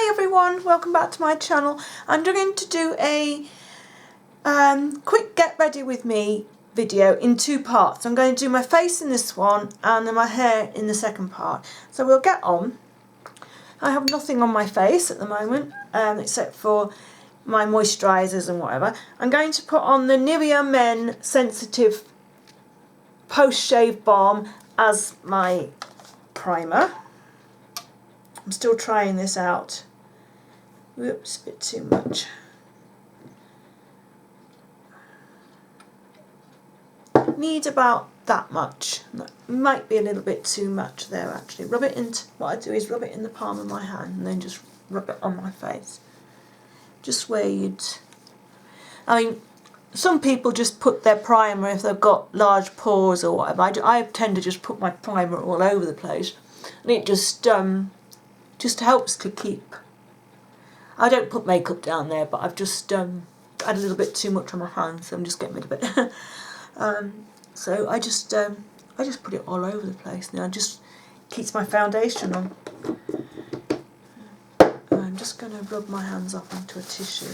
everyone, welcome back to my channel. I'm going to do a quick get ready with me video in two parts. I'm going to do my face in this one and then my hair in the second part. So we'll get on. I have nothing on my face at the moment except for my moisturisers and whatever. I'm going to put on the Nivea Men Sensitive Post-Shave Balm as my primer. I'm still trying this out. Whoops, a bit too much. Need about that much. Might be a little bit too much there actually. Rub it into, what I do is rub it in the palm of my hand and then just rub it on my face. Just where you'd, I mean, some people just put their primer if they've got large pores or whatever. I tend to just put my primer all over the place, and it just helps to keep. I don't put makeup down there, but I've just had a little bit too much on my hands, so I'm just getting rid of it. So I just put it all over the place now. It just keeps my foundation on. I'm just going to rub my hands up into a tissue.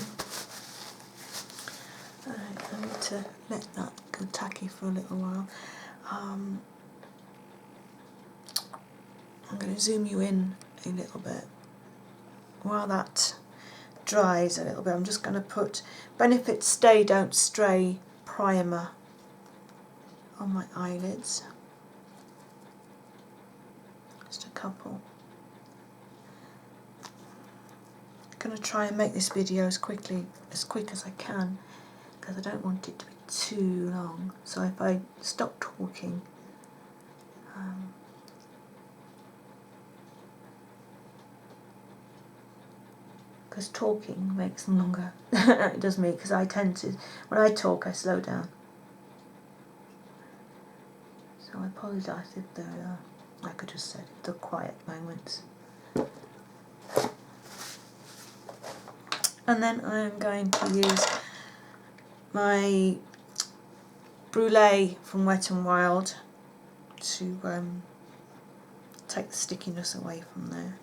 Alright, I need to let that go tacky for a little while. I'm going to zoom you in a little bit. While that dries a little bit, I'm just going to put Benefit Stay Don't Stray primer on my eyelids. Just a couple. I'm going to try and make this video as quick as I can, because I don't want it to be too long. So if I stop talking, because talking makes them longer. It does me, because I tend to, when I talk I slow down. So I apologise if there are, like I just said, the quiet moments. And then I am going to use my Brulee from Wet n Wild to take the stickiness away from there.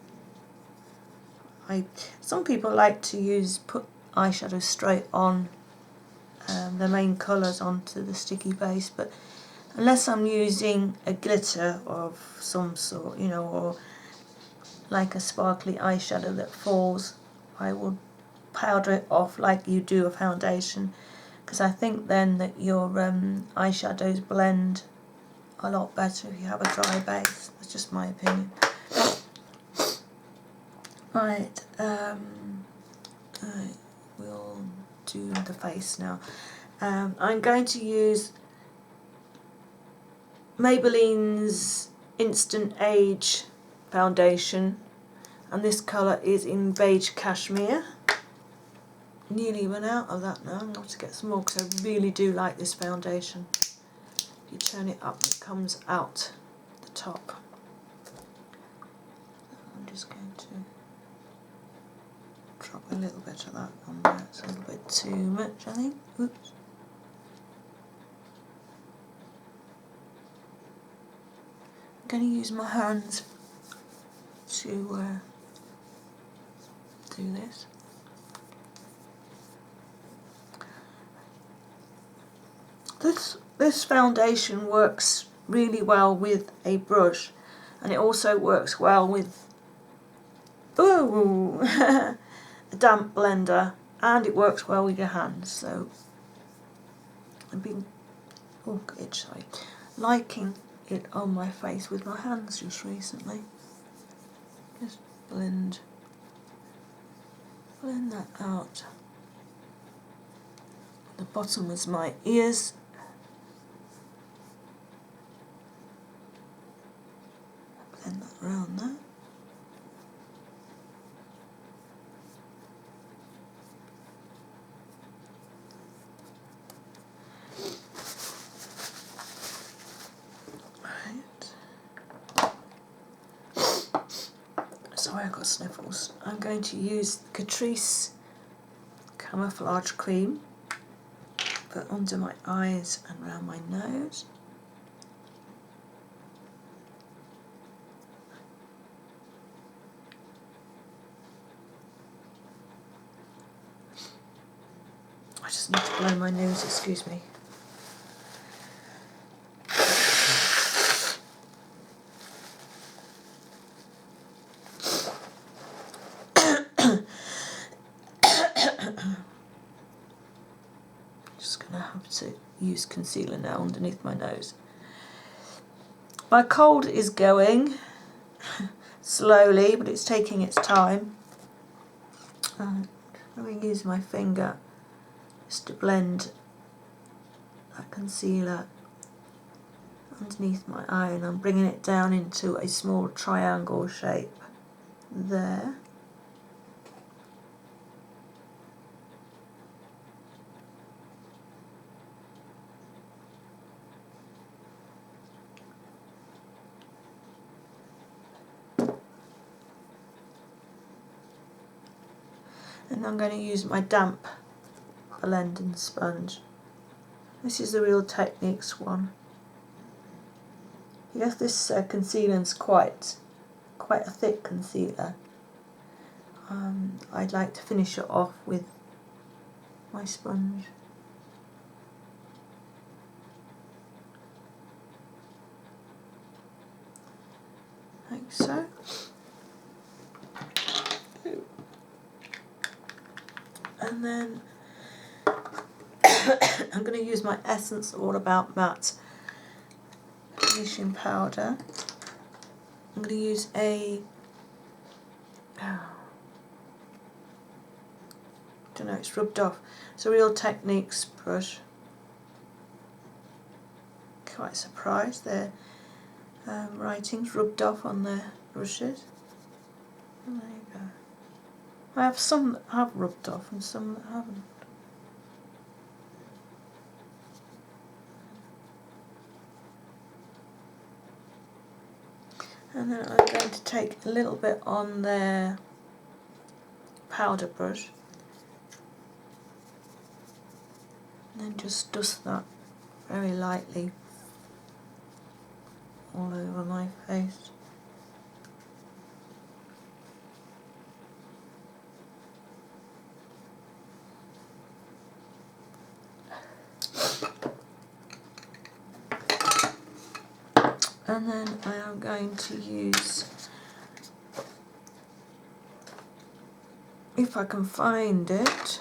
Some people like to put eyeshadow straight on the main colours onto the sticky base, but unless I'm using a glitter of some sort, you know, or like a sparkly eyeshadow that falls, I will powder it off like you do a foundation, because I think then that your eyeshadows blend a lot better if you have a dry base. That's just my opinion. Right, we'll do the face now. I'm going to use Maybelline's Instant Age foundation, and this colour is in Beige Cashmere. Nearly run out of that now. I'm going to have to get some more, because I really do like this foundation. If you turn it up, it comes out the top. I'm just going to drop a little bit of that on there. It's a little bit too much, I think. Oops. I'm going to use my hands to do this. This foundation works really well with a brush, and it also works well with a damp blender, and it works well with your hands. So I've been liking it on my face with my hands just recently. Just blend that out. The bottom is my ears. Blend that around there. Sorry, I've got sniffles. I'm going to use Catrice Camouflage Cream for under my eyes and around my nose. just need to blow my nose, excuse me. Just going to have to use concealer now underneath my nose. My cold is going slowly, but it's taking its time. I'm going to use my finger just to blend that concealer underneath my eye, and I'm bringing it down into a small triangle shape there. And I'm going to use my damp blending sponge. This is the Real Techniques one. Yes, this concealer's quite a thick concealer. I'd like to finish it off with my sponge. Like so. And then I'm going to use my Essence All About Matte finishing powder. I'm going to use a, I don't know, it's rubbed off. It's a Real Techniques brush. Quite surprised their writing's rubbed off on their brushes. And there you go. I have some that have rubbed off and some that haven't. And then I'm going to take a little bit on their powder brush and then just dust that very lightly all over my face. And then I am going to use, if I can find it,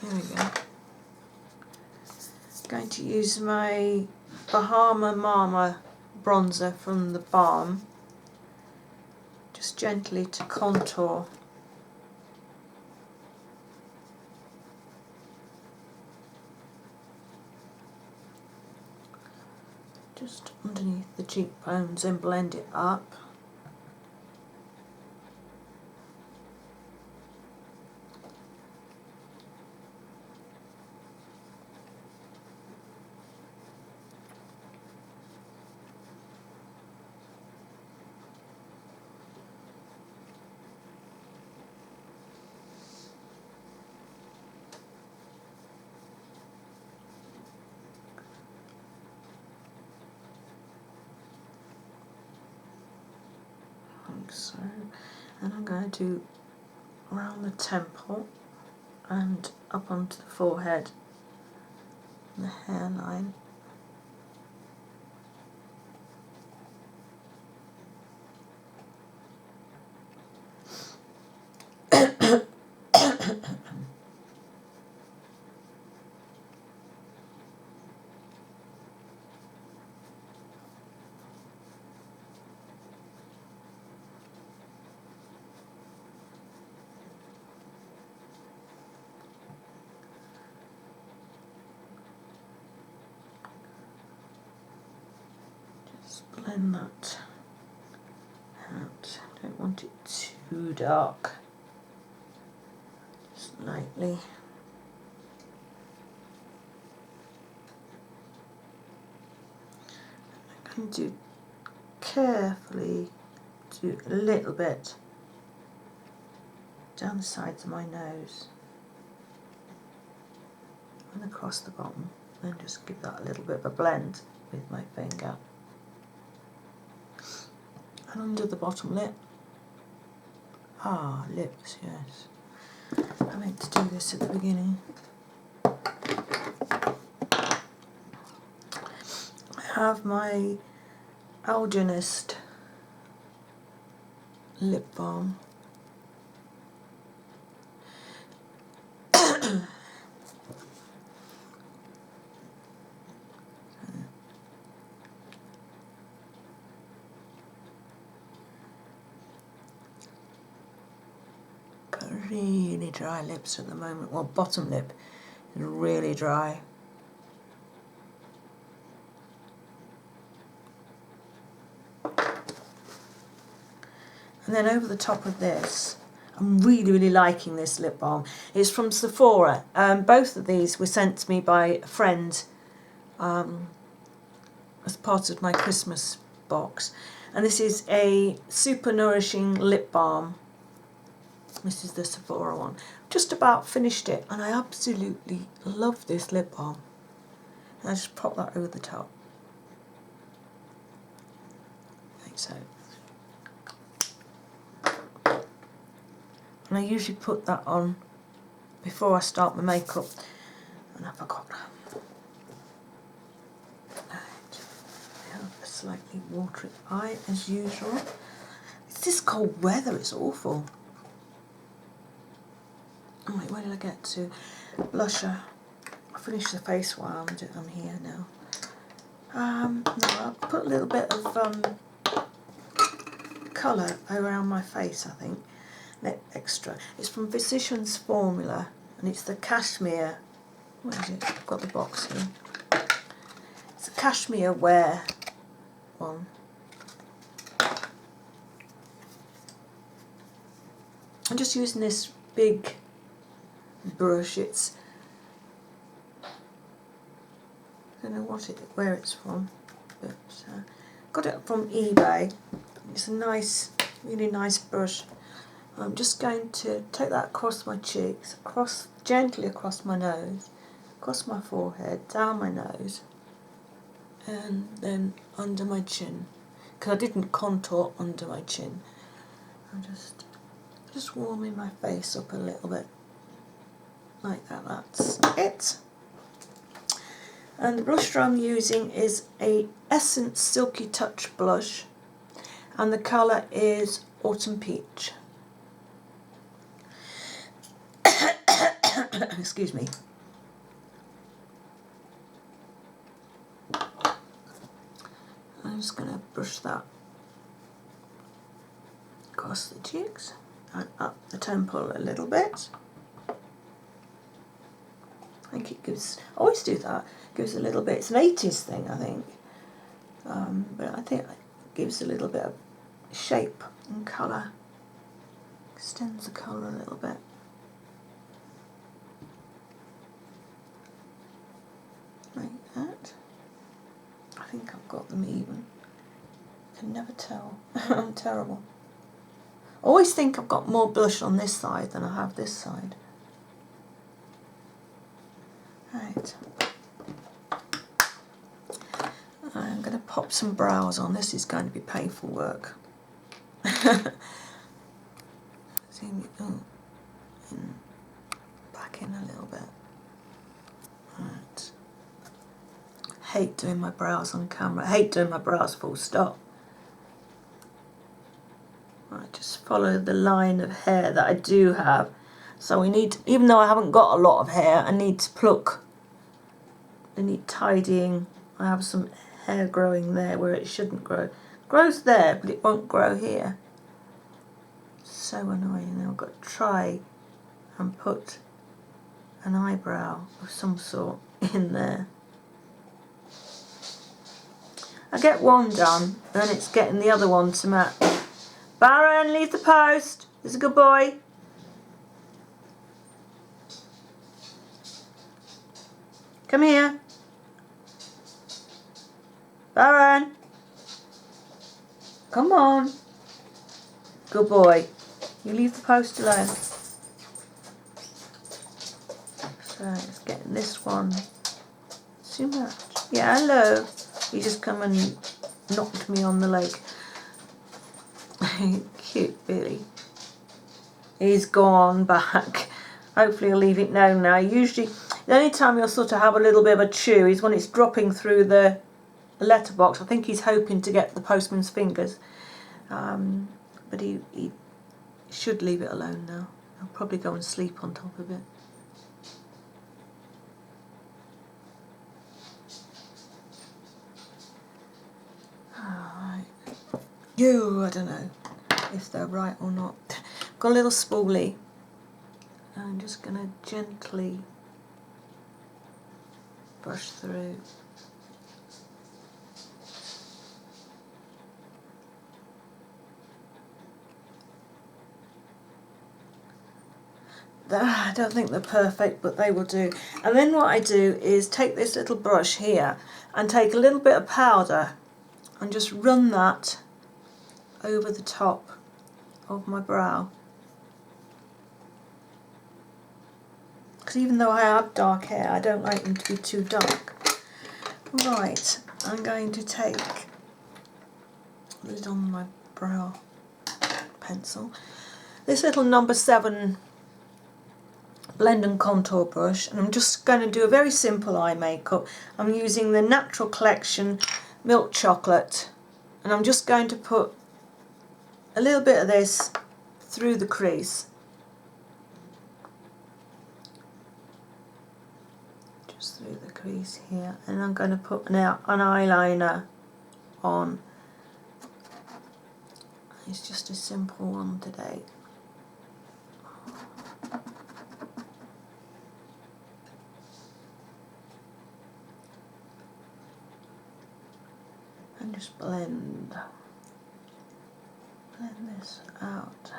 there we go. I'm going to use my Bahama Mama bronzer from the Balm, just gently to contour. Just underneath the cheekbones and blend it up. Like so. And I'm going to do around the temple and up onto the forehead and the hairline. Blend that out. Don't want it too dark. Just lightly. I'm going to carefully do a little bit down the sides of my nose and across the bottom, and just give that a little bit of a blend with my finger. And under the bottom lip. Ah, lips, yes. I meant to do this at the beginning. have my Algenist lip balm. Got really dry lips at the moment. Well, bottom lip is really dry. And then over the top of this, I'm really liking this lip balm. It's from Sephora. Both of these were sent to me by a friend as part of my Christmas box. And this is a super nourishing lip balm. This is the Sephora one. Just about finished it, and I absolutely love this lip balm. And I just pop that over the top. Like so. And I usually put that on before I start my makeup, and I forgot. Right. I have a slightly watery eye as usual. It's this cold weather, it's awful. Oh wait, where did I get to? Blusher. I'll finish the face while I'm here now. No, I'll put a little bit of colour around my face, I think. Extra. It's from Physicians Formula, and it's the Cashmere. Where is it? I've got the box here. It's a Cashmere Wear one. I'm just using this big brush. It's, I don't know where it's from, but got it from eBay. It's a nice, really nice brush. I'm just going to take that across my cheeks, gently across my nose, across my forehead, down my nose, and then under my chin, because I didn't contour under my chin. I'm just warming my face up a little bit, like that. That's it. And the blush I'm using is a Essence Silky Touch blush, and the colour is Autumn Peach. Excuse me. I'm just going to brush that across the cheeks and up the temple a little bit. I think it gives, I always do that, it gives a little bit, it's an 80s thing I think, but I think it gives a little bit of shape and colour, extends the colour a little bit. Like that. I think I've got them even. I can never tell. I'm terrible. I always think I've got more blush on this side than I have this side. Right. I'm going to pop some brows on. This is going to be painful work. Zoom it back in a little bit. Right. Hate doing my brows on camera. I hate doing my brows full stop. Right, just follow the line of hair that I do have. So we need, even though I haven't got a lot of hair, I need to pluck. I need tidying. I have some hair growing there where it shouldn't grow. It grows there, but it won't grow here. So annoying. I've got to try and put an eyebrow of some sort in there. I get one done, then it's getting the other one to match. Baron, leave the post. He's a good boy. Come here. Baron. Come on. Good boy. You leave the post alone. So it's getting this one too much. Yeah, hello. You just come and knocked me on the leg. Cute Billy. He's gone back. Hopefully he'll leave it now. Usually the only time you'll sort of have a little bit of a chew is when it's dropping through the a letterbox. I think he's hoping to get the postman's fingers, but he should leave it alone now. I'll probably go and sleep on top of it. Alright. I don't know if they're right or not. Got a little spoolie. I'm just going to gently brush through. I don't think they're perfect, but they will do. And then what I do is take this little brush here and take a little bit of powder and just run that over the top of my brow. Because even though I have dark hair, I don't like them to be too dark. Right, I'm going to take it on my brow pencil. This little number 7 blend and contour brush, and I'm just going to do a very simple eye makeup. I'm using the Natural Collection Milk Chocolate, and I'm just going to put a little bit of this through the crease. Just through the crease here, and I'm going to put an eyeliner on. It's just a simple one today. And just blend this out.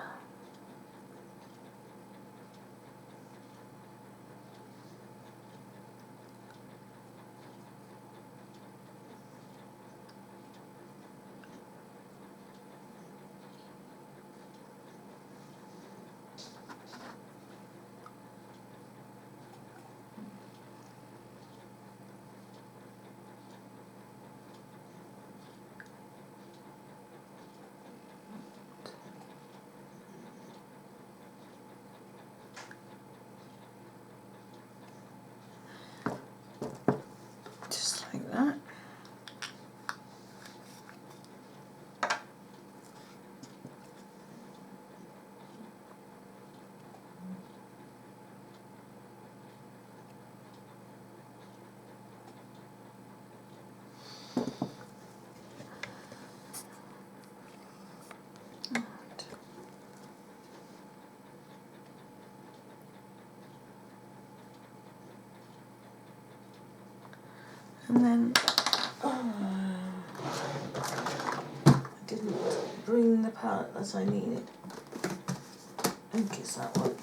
Just like that. And then I didn't bring the palette as I needed. I think it's that one.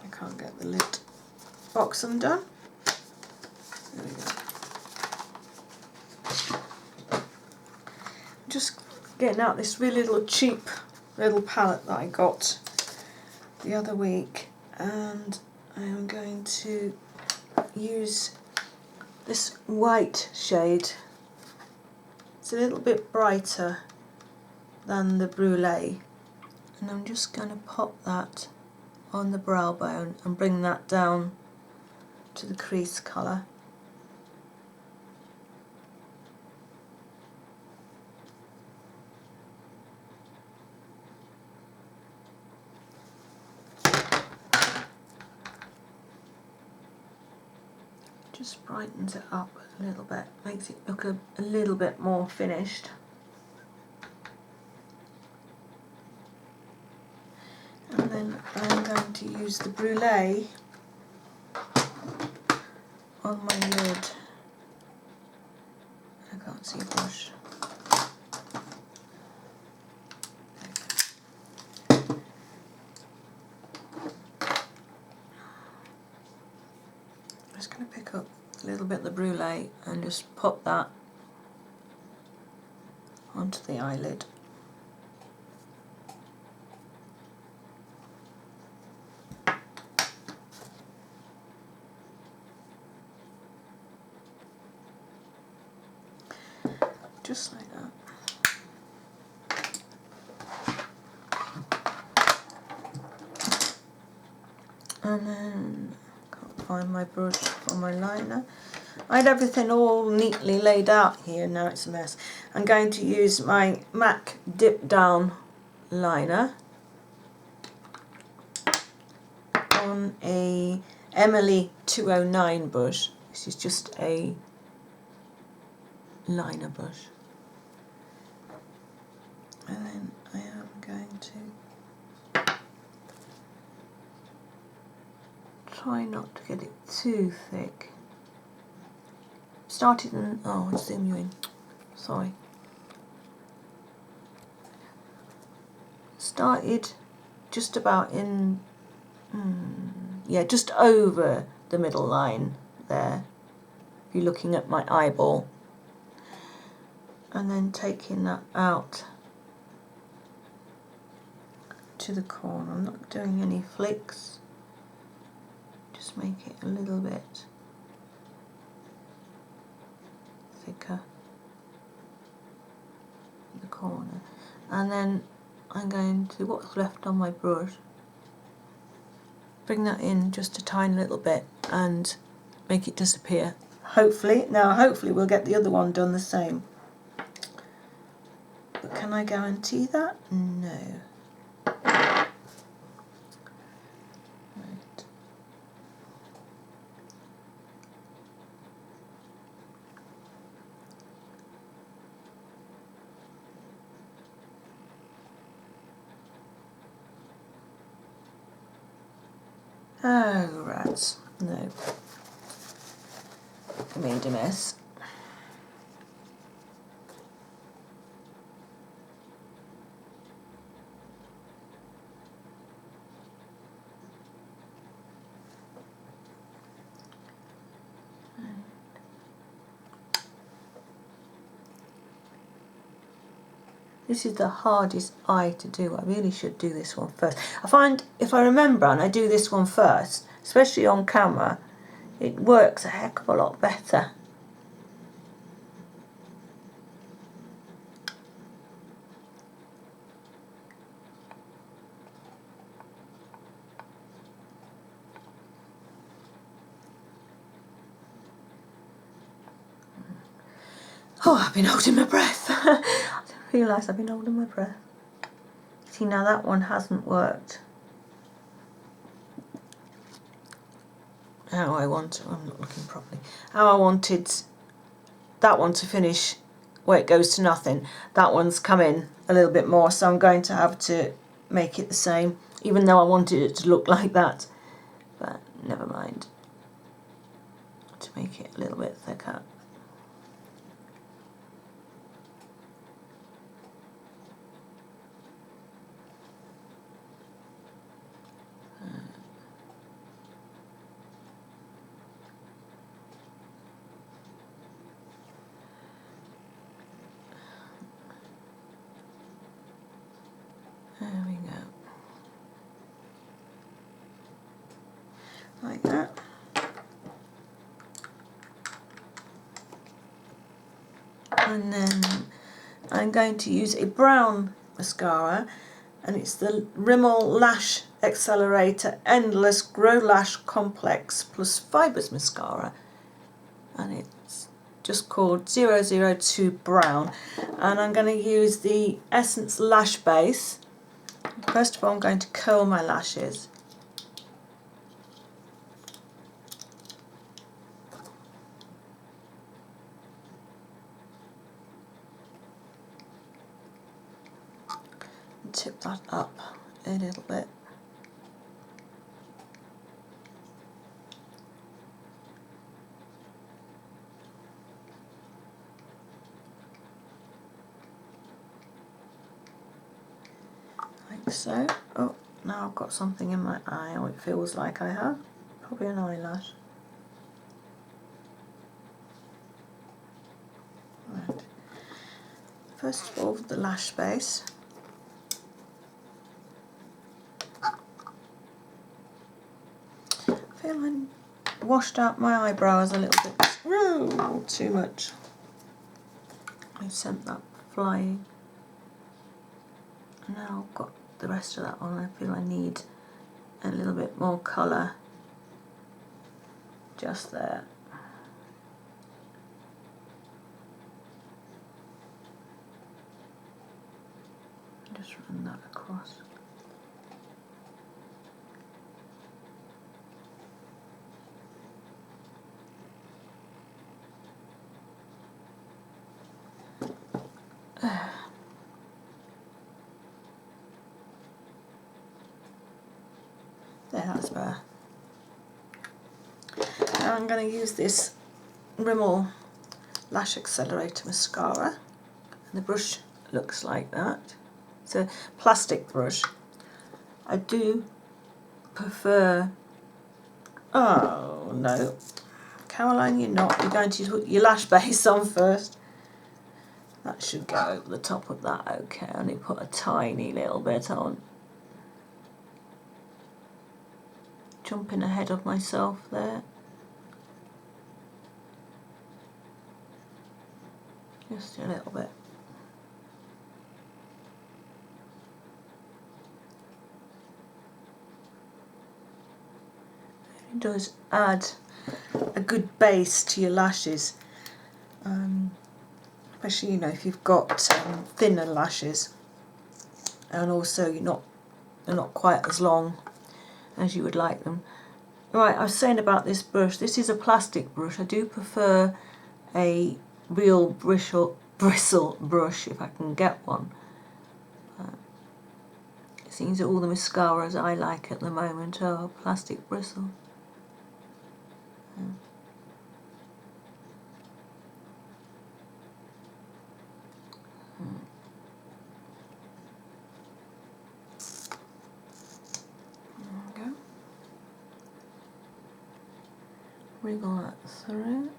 I can't get the lid box undone. There we go. Just getting out this really cheap little palette that I got the other week, and I am going to use this white shade. It's a little bit brighter than the Brulee, and I'm just going to pop that on the brow bone and bring that down to the crease colour. Just brightens it up a little bit, makes it look a little bit more finished. And then I'm going to use the Brulee on my lid. I can't see a brush. I'm just going to pick up a little bit of the Brulee and just pop that onto the eyelid. Just like that. And then, can't find my brush for my liner. I had everything all neatly laid out here, now it's a mess. I'm going to use my MAC Dip Down liner on a Emily 209 brush. This is just a liner brush. And then I am going to try not to get it too thick. Started in, oh, I'll zoom you in, sorry. Started just about in, yeah, just over the middle line there, if you're looking at my eyeball. And then taking that out to the corner. I'm not doing any flicks, just make it a little bit thicker in the corner. And then I'm going to, what's left on my brush, bring that in just a tiny little bit and make it disappear. Hopefully, now hopefully we'll get the other one done the same. But can I guarantee that? No. Oh, rats. No. I made a mess. This is the hardest eye to do. I really should do this one first. I find if I remember and I do this one first, especially on camera, it works a heck of a lot better. Oh, I've been holding my breath. I didn't realise I've been holding my breath. See, now that one hasn't worked how I want. I'm not looking properly. How I wanted that one to finish where it goes to nothing. That one's come in a little bit more, so I'm going to have to make it the same, even though I wanted it to look like that. But never mind. To make it a little bit thicker. There we go. Like that. And then I'm going to use a brown mascara, and it's the Rimmel Lash Accelerator Endless Grow Lash Complex Plus Fibres Mascara, and it's just called 002 Brown. And I'm going to use the Essence Lash Base. First of all, I'm going to curl my lashes. Tip that up a little bit. Like so. Oh, now I've got something in my eye. Oh, it feels like I have. Probably an eyelash. Right. First of all, the lash base. I feel I washed out my eyebrows a little bit. Ooh, too much. I sent that flying. And now I've got the rest of that on. I feel I need and a little bit more colour just there. Just run that across. There, that's better. Now I'm going to use this Rimmel Lash Accelerator Mascara. And the brush looks like that. It's a plastic brush. I do prefer... Oh no, Caroline, you're not. You're going to put your lash base on first. That should go over the top of that. Okay, I only put a tiny little bit on. Jumping ahead of myself there. Just a little bit. It does add a good base to your lashes, especially, you know, if you've got thinner lashes, and also they're not quite as long as you would like them. Right, I was saying about this brush. This is a plastic brush. I do prefer a real bristle brush if I can get one. It seems that all the mascaras I like at the moment are plastic bristle. There we go. Wriggle that through.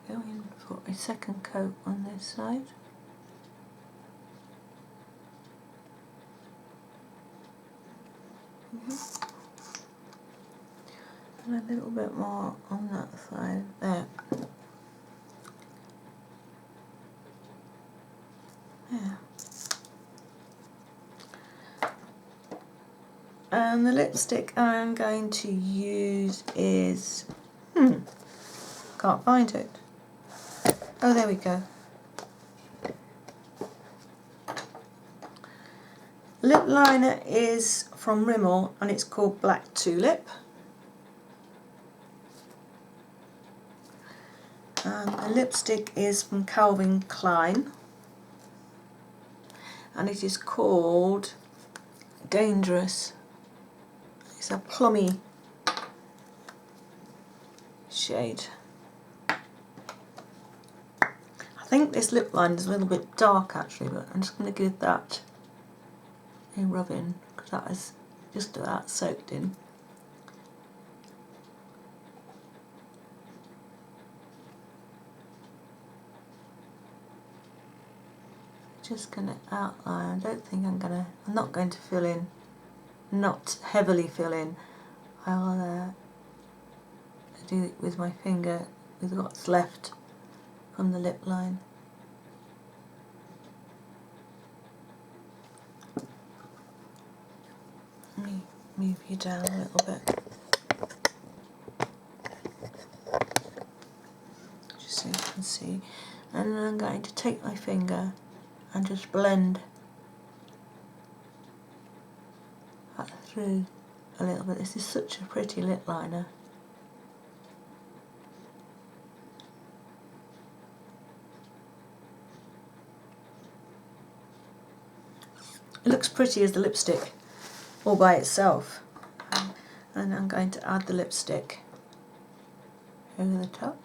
Go in for a second coat on this side. And a little bit more on that side there. Yeah. And the lipstick I'm going to use is can't find it. Oh, there we go. Lip liner is from Rimmel and it's called Black Tulip. And the lipstick is from Calvin Klein. And it is called Dangerous. It's a plummy shade. I think this lip line is a little bit dark actually, but I'm just going to give that a rub in because that is just about soaked in. Just going to outline. I'm not going to fill in, not heavily fill in. I'll do it with my finger with what's left from the lip line. Let me move you down a little bit, just so you can see. And then I'm going to take my finger and just blend that through a little bit. This is such a pretty lip liner. It looks pretty as the lipstick all by itself. And I'm going to add the lipstick over the top.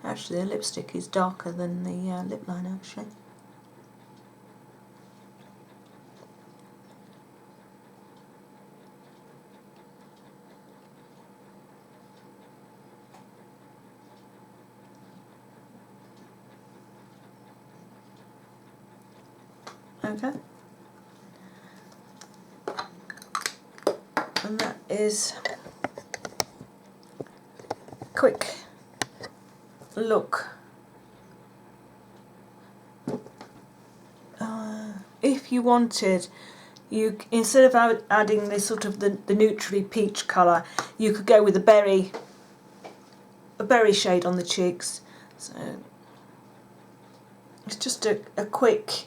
Actually, the lipstick is darker than the lip liner actually. Okay. And that is quick look. If you wanted, you instead of adding this sort of the neutrally peach colour, you could go with a berry shade on the cheeks. So it's just a quick,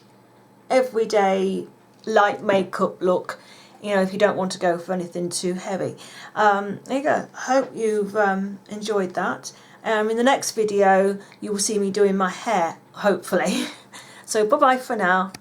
everyday light makeup look. You know, if you don't want to go for anything too heavy. There you go. Hope you've enjoyed that. In the next video, you will see me doing my hair, hopefully. So bye bye for now.